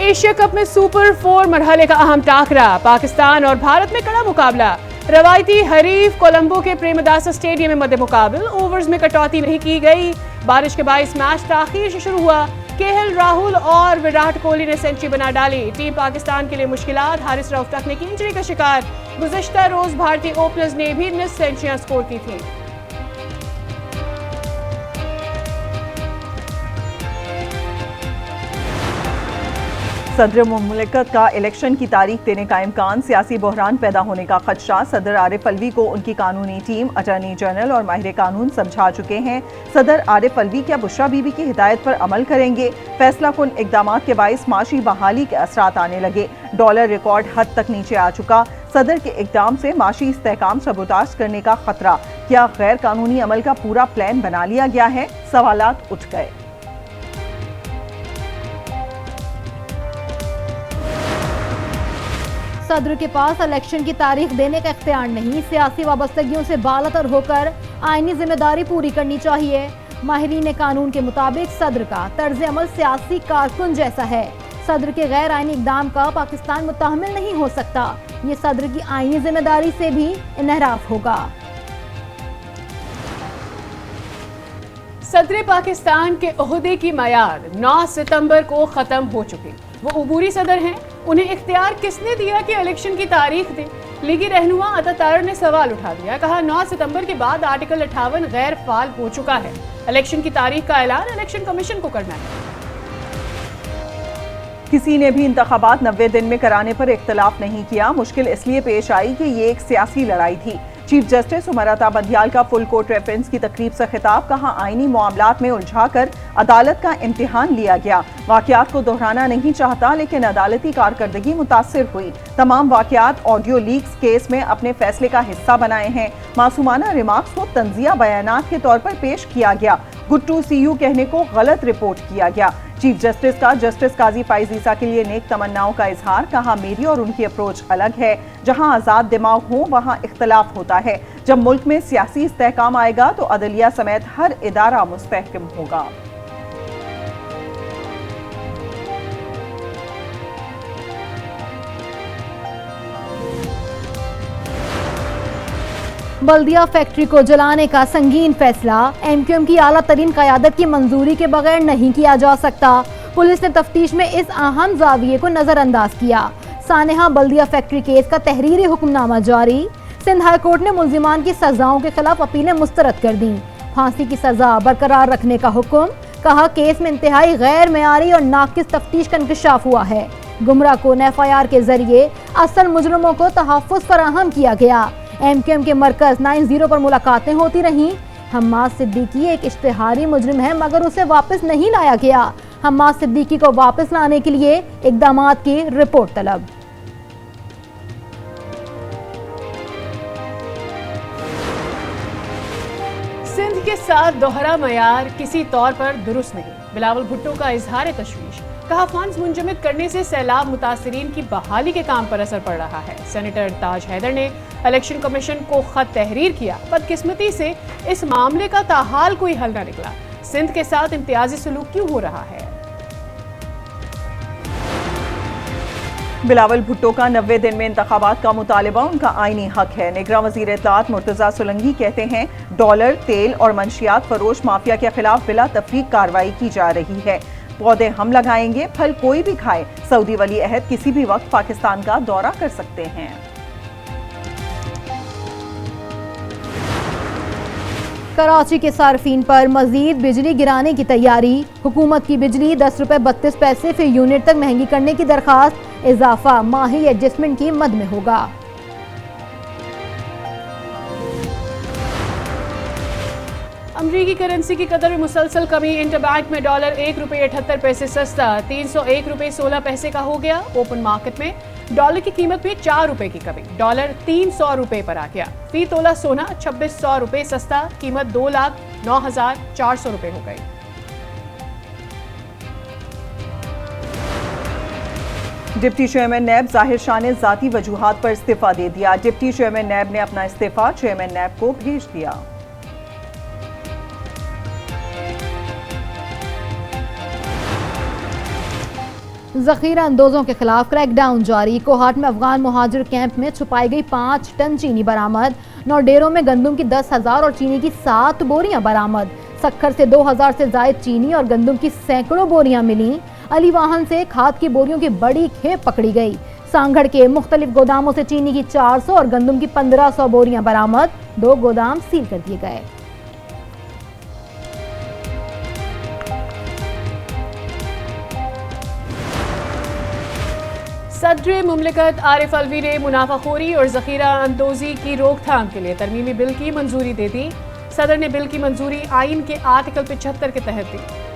Asia cup में super 4 मरहले का अहम टाकरा, पाकिस्तान और भारत में कड़ा मुकाबला। रवायती हरीफ कोलंबो के प्रेमदासा स्टेडियम में मध्य मुकाबल, ओवर्स में कटौती नहीं की गई। बारिश के बायस मैच ताखीर से शुरू हुआ। केएल राहुल और विराट कोहली ने सेंचुरी बना डाली। टीम पाकिस्तान के लिए मुश्किलात, हारिस रऊफ तक ने की इंजरी का शिकार। गुज़िश्ता रोज भारतीय ओपनर्स ने भी 19 सेंचुरियां स्कोर की थी। सदर मुमलिकत का इलेक्शन की तारीख देने का इम्कान, सियासी बहरान पैदा होने का खदशा। सदर आरिफ अलवी को उनकी कानूनी टीम, अटॉर्नी जनरल और माहिर कानून समझा चुके हैं। सदर आरिफ अलवी क्या बुशरा बीबी की हिदायत पर अमल करेंगे? फैसला कुन इकदाम के बायस माशी बहाली के असरात आने लगे। डॉलर रिकॉर्ड हद तक नीचे आ चुका। सदर के इकदाम से माशी इस्तेहकाम सबोटाज करने का खतरा। क्या गैर कानूनी अमल का पूरा प्लान बना लिया गया है? सवालात उठ गए। सदर के पास इलेक्शन की तारीख देने का इख्तियार नहीं, सियासी वाबस्तगियों से बालतर होकर आईनी जिम्मेदारी पूरी करनी चाहिए। माहिरीन कानून के मुताबिक सदर का तर्ज अमल सियासी कारकुन जैसा है। सदर के गैर आईनी इकदाम का पाकिस्तान मुतहम्मिल नहीं हो सकता। ये सदर की आईनी जिम्मेदारी से भी इनहराफ होगा। सदर पाकिस्तान के ओहदे की मयार 9 सितंबर को खत्म हो चुकी। वो उबूरी सदर हैं, उन्हें इख्तियार किसने दिया कि इलेक्शन की तारीख दें? लीगी रहनुमा अता तारर ने सवाल उठा दिया। कहा 9 सितंबर के बाद आर्टिकल 58 गैर फाल हो चुका है। इलेक्शन की तारीख का ऐलान इलेक्शन कमीशन को करना है। किसी ने भी इंतखाबात 90 दिन में कराने पर इख्तलाफ नहीं किया। मुश्किल इसलिए पेश आई कि ये एक सियासी लड़ाई थी। चीफ जस्टिस उमर अता बंदियाल का फुल कोर्ट रेफरेंस की तकरीब से खिताब। कहा आईनी मामलात में उलझाकर अदालत का इम्तिहान लिया गया। वाकयात को दोहराना नहीं चाहता, लेकिन अदालती कारकर्दगी मुतासिर हुई। तमाम वाकयात ऑडियो लीक्स केस में अपने फैसले का हिस्सा बनाए हैं। मासूमाना रिमार्क्स को तंजिया बयानात के तौर पर पेश किया गया। गुड टू सी यू कहने को गलत रिपोर्ट किया गया। चीफ जस्टिस का जस्टिस काजी फाइज ईसा के लिए नेक तमन्नाओं का इजहार। कहा मेरी और उनकी अप्रोच अलग है। जहां आज़ाद दिमाग हो वहां इख्तलाफ होता है। जब मुल्क में सियासी इस्तेहकाम आएगा तो अदलिया समेत हर इदारा मुस्तहकम होगा। बल्दिया फैक्ट्री को जलाने का संगीन फैसला, एमक्यूएम की आला तरीन क़यादत की मंजूरी के बगैर नहीं किया जा सकता। पुलिस ने तफ्तीश में इस अहम जाविये को नजरअंदाज किया। सानेहा बल्दिया फैक्ट्री केस का तहरीरी हुक्मनामा जारी। सिंध हाई कोर्ट ने मुल्जिमान की सजाओं के खिलाफ अपीलें मुस्तरद कर दी। फांसी की सजा बरकरार रखने का हुक्म। कहा केस में इंतहाई गैर मेयारी और नाकिस तफ्तीश का इंकशाफ हुआ है। गुमराह को एफआईआर के जरिए असल मुजरमों को तहफ़्फ़ुज़ फराहम किया गया। एमक्यूएम के मरकज 90 पर मुलाकातें होती रहीं। हम्माद सिद्दीकी एक इश्तिहारी मुजरिम है, मगर उसे वापस नहीं लाया गया। हम्माद सिद्दीकी को वापस लाने के लिए इक़दामात की रिपोर्ट तलब। सिंध के साथ दोहरा मयार किसी तौर पर दुरुस्त नहीं। बिलावल भुट्टो का इजहार तशवीश। कहा फंड्स मुंजमद करने से सैलाब मुतासरीन की बहाली के काम पर असर पड़ रहा है। सेनेटर ताज हैदर ने इलेक्शन कमीशन को खत तहरीर किया। बदकिस्मती से इस मामले का ताहाल कोई हल न निकला। सिंध के साथ इम्तियाजी सलूक क्यों हो रहा है? बिलावल भुट्टो का 90 दिन में इंतखाबात का मुतालिबा उनका आईनी हक है। निगरान वज़ीर इत्तलात मुर्तज़ा सोलंकी कहते हैं डॉलर, तेल और मंशियात फरोश माफिया के खिलाफ बिला तफरीक कार्रवाई की जा रही है। पौधे हम लगाएंगे, फल कोई भी खाए। सऊदी वली अहद किसी भी वक्त पाकिस्तान का दौरा कर सकते हैं। कराची के सार्फिन पर मजीद बिजली गिराने की तैयारी। हुकूमत की बिजली 10 रुपए 32 पैसे फी यूनिट तक महंगी करने की दरखास्त। इजाफा माही एडजस्टमेंट की मद में होगा। अमरीकी करेंसी की कदर में मुसलसल कमी। इंटरबैंक में डॉलर 1 रुपये 78 पैसे सस्ता 301 रुपये 16 पैसे का हो गया। ओपन मार्केट में डॉलर की कीमत में 4 रुपए की कमी, डॉलर 300 रुपए पर आ गया। फी तोला सोना 2600 रुपए सस्ता, कीमत 2,09,400 रुपए हो गई। डिप्टी चेयरमैन नैब जाहिर शाह ने जाती वजूहात पर इस्तीफा दे दिया। डिप्टी चेयरमैन नैब ने अपना इस्तीफा चेयरमैन नैब को भेज दिया। जखीरा अंदोजों के खिलाफ क्रैकडाउन जारी। कोहाट में अफगान मुहाजिर कैंप में छुपाई गई 5 टन चीनी बरामद। 9 डेरों में गंदम की 10,000 और चीनी की 7 बोरियां बरामद। सक्खर से 2,000 से जायद चीनी और गंदम की सैकड़ों बोरियां मिली। अली वाहन से खाद की बोरियों की बड़ी खेप पकड़ी गई। सांगड़ के मुख्तलिफ गोदामों से चीनी की 400 और गंदम की 1500 बोरियां बरामद। 2 गोदाम सील कर दिए गए। सदर मुमलिकत आरिफ अलवी ने मुनाफाखोरी और जखीरा अंदोजी की रोकथाम के लिए तरमीमी बिल की मंजूरी दे दी। सदर ने बिल की मंजूरी आइन के आर्टिकल 75 के तहत दी।